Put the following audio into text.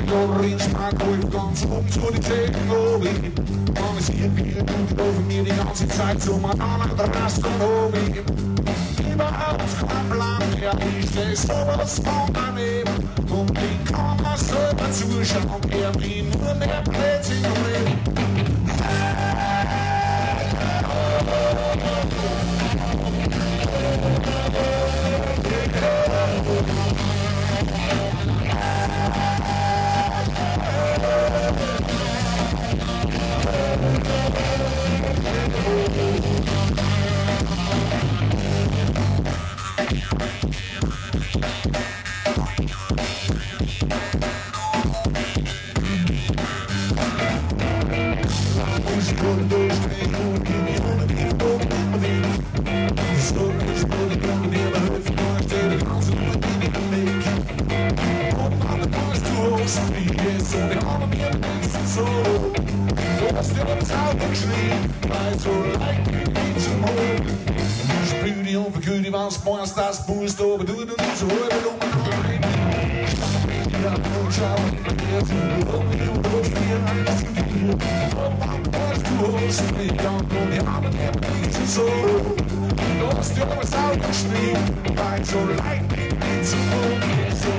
door iets maakt hoe ik kans om zo die tegenwoordig. Man is hier weer doet over mir die ganze Zeit so man an der Rast und Hobby. Überall kein Plan mehr, ich steh sowas von daneben. Und wie kann man selber zuschauen, er wie nur mehr Blödsinn im Leben. Once that's boost over, do it so I don't mind. Ja, no trouble, yes, you love me, you love me, and I love you. I'm boys to host me, don't know the arm and the so. Lost your without the sleep, right so lightning needs a move, so.